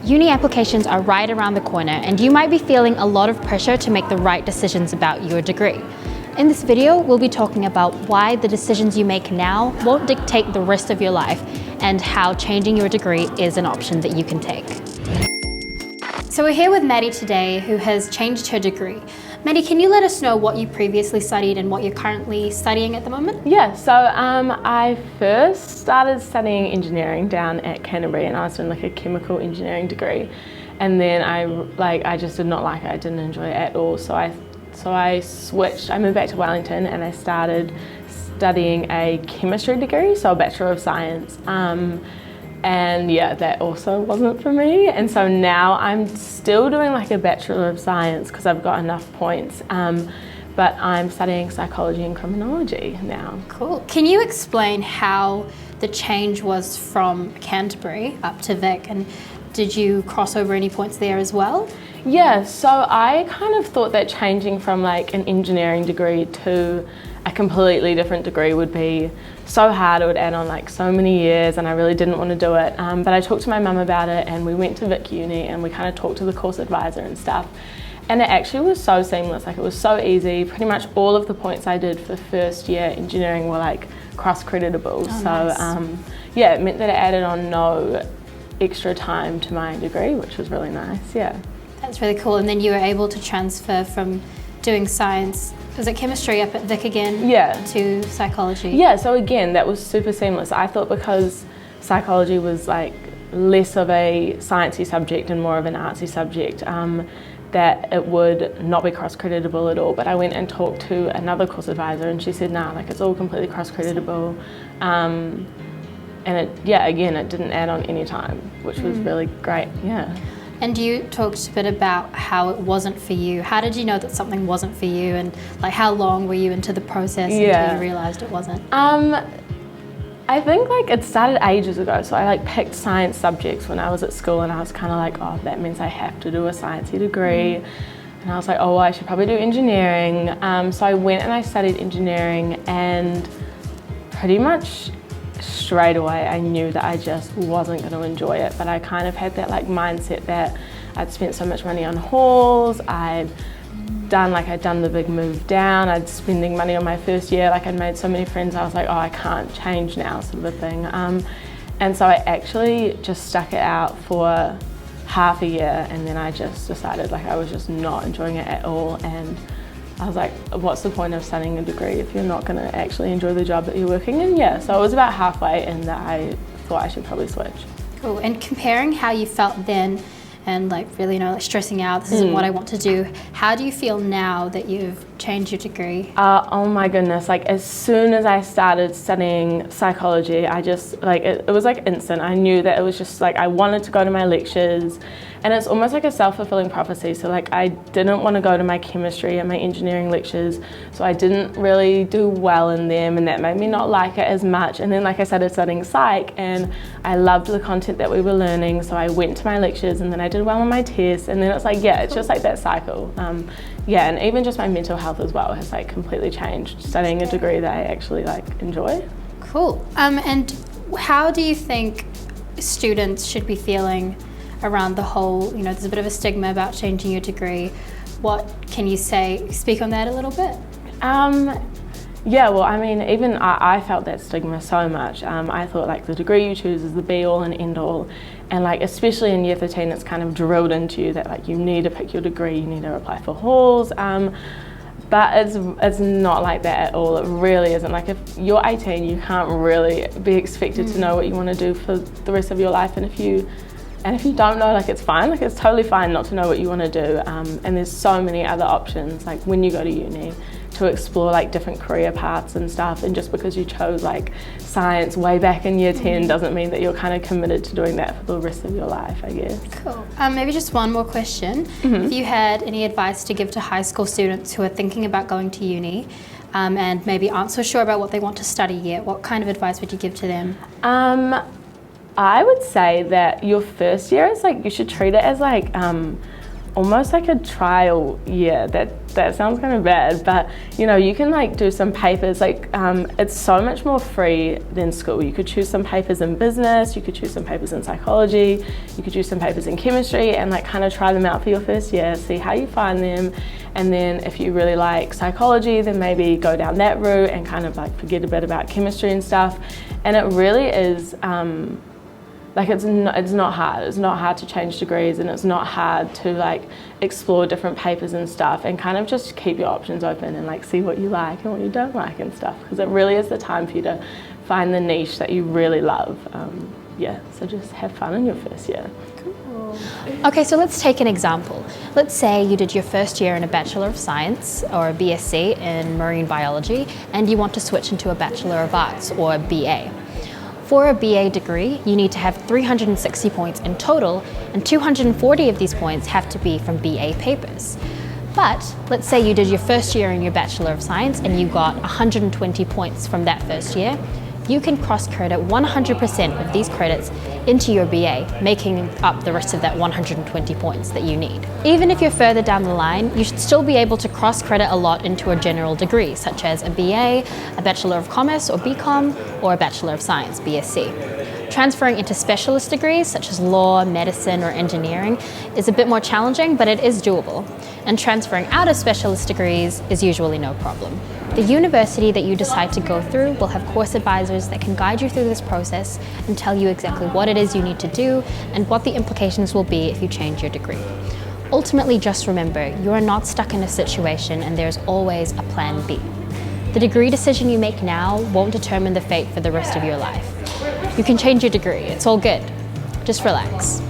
Uni applications are right around the corner and you might be feeling a lot of pressure to make the right decisions about your degree. In this video, we'll be talking about why the decisions you make now won't dictate the rest of your life and how changing your degree is an option that you can take. So we're here with Maddie today, who has changed her degree. Maddie, can you let us know what you previously studied and what you're currently studying at the moment? Yeah, so I first started studying engineering down at Canterbury, and I was doing like a chemical engineering degree. And then I just did not like it. I didn't enjoy it at all. So I switched. I moved back to Wellington and I started studying a chemistry degree, so a Bachelor of Science. And yeah, that also wasn't for me. And so now I'm still doing like a Bachelor of Science because I've got enough points. But I'm studying psychology and criminology now. Cool. Can you explain how the change was from Canterbury up to Vic, and did you cross over any points there as well? Yeah, so I kind of thought that changing from like an engineering degree to a completely different degree would be so hard. It would add on like so many years and I really didn't want to do it. But I talked to my mum about it and we went to Vic Uni and we kind of talked to the course advisor and stuff. And it actually was so seamless, like it was so easy. Pretty much all of the points I did for first year engineering were like cross-creditable. Oh, so nice. yeah, it meant that it added on no extra time to my degree, which was really nice, yeah. That's really cool. And then you were able to transfer from doing science, was it chemistry up at Vic again? Yeah. To psychology? Yeah, so again, that was super seamless. I thought because psychology was like less of a sciencey subject and more of an artsy subject, that it would not be cross-creditable at all. But I went and talked to another course advisor and she said, nah, like it's all completely cross-creditable. And it didn't add on any time, which was really great, yeah. And you talked a bit about how it wasn't for you. How did you know that something wasn't for you, and like how long were you into the process until you realised it wasn't? I think like it started ages ago. So I like picked science subjects when I was at school and I was kind of like, oh, that means I have to do a sciencey degree. And I was like, oh, I should probably do engineering. So I went and I studied engineering, and pretty much straight away I knew that I just wasn't going to enjoy it. But I kind of had that like mindset that I'd spent so much money on halls, I'd done the big move down, I'd spending money on my first year, like I'd made so many friends, I was like, oh, I can't change now, sort of a thing. And so I actually just stuck it out for half a year, and then I just decided like I was just not enjoying it at all. And I was like, what's the point of studying a degree if you're not going to actually enjoy the job that you're working in? Yeah, so it was about halfway in that I thought I should probably switch. Cool. And comparing how you felt then and like really, like stressing out, this isn't what I want to do, how do you feel now that you've changed your degree? Oh my goodness, like as soon as I started studying psychology, I just like, it was like instant. I knew that it was just like, I wanted to go to my lectures, and it's almost like a self-fulfilling prophecy. So like I didn't want to go to my chemistry and my engineering lectures, so I didn't really do well in them, and that made me not like it as much. And then like I started studying psych and I loved the content that we were learning, so I went to my lectures and then I did well on my tests, and then it's like, yeah, it's just like that cycle. Yeah, and even just my mental health as well has like completely changed studying a degree that I actually like enjoy. Cool. And how do you think students should be feeling around the whole, there's a bit of a stigma about changing your degree. What can you speak on that a little bit? Yeah, well, I mean, even I felt that stigma so much. I thought like the degree you choose is the be all and end all. And like, especially in year 13, it's kind of drilled into you that like you need to pick your degree, you need to apply for halls. But it's not like that at all. It really isn't. Like if you're 18, you can't really be expected to know what you want to do for the rest of your life. And if you don't know, like it's fine. Like it's totally fine not to know what you want to do. And there's so many other options, like when you go to uni, to explore like different career paths and stuff. And just because you chose like science way back in year 10 doesn't mean that you're kind of committed to doing that for the rest of your life, I guess. Cool. Maybe just one more question. If you had any advice to give to high school students who are thinking about going to uni and maybe aren't so sure about what they want to study yet, what kind of advice would you give to them? I would say that your first year is like, you should treat it as like almost like a trial year. That sounds kind of bad, but you know, you can like do some papers, like it's so much more free than school. You could choose some papers in business, you could choose some papers in psychology, you could choose some papers in chemistry, and like kind of try them out for your first year, see how you find them. And then if you really like psychology, then maybe go down that route and kind of like forget a bit about chemistry and stuff. And it really is like it's not hard. It's not hard to change degrees, and it's not hard to like explore different papers and stuff, and kind of just keep your options open and like see what you like and what you don't like and stuff, because it really is the time for you to find the niche that you really love. Yeah, so just have fun in your first year. Cool. Okay, so let's take an example. Let's say you did your first year in a Bachelor of Science or a BSc in marine biology, and you want to switch into a Bachelor of Arts or a BA. For a BA degree, you need to have 360 points in total, and 240 of these points have to be from BA papers. But let's say you did your first year in your Bachelor of Science and you got 120 points from that first year. You can cross-credit 100% of these credits into your BA, making up the rest of that 120 points that you need. Even if you're further down the line, you should still be able to cross-credit a lot into a general degree, such as a BA, a Bachelor of Commerce or BCom, or a Bachelor of Science, BSc. Transferring into specialist degrees, such as law, medicine, or engineering, is a bit more challenging, but it is doable. And transferring out of specialist degrees is usually no problem. The university that you decide to go through will have course advisors that can guide you through this process and tell you exactly what it is you need to do and what the implications will be if you change your degree. Ultimately, just remember, you are not stuck in a situation, and there's always a plan B. The degree decision you make now won't determine the fate for the rest of your life. You can change your degree, it's all good. Just relax.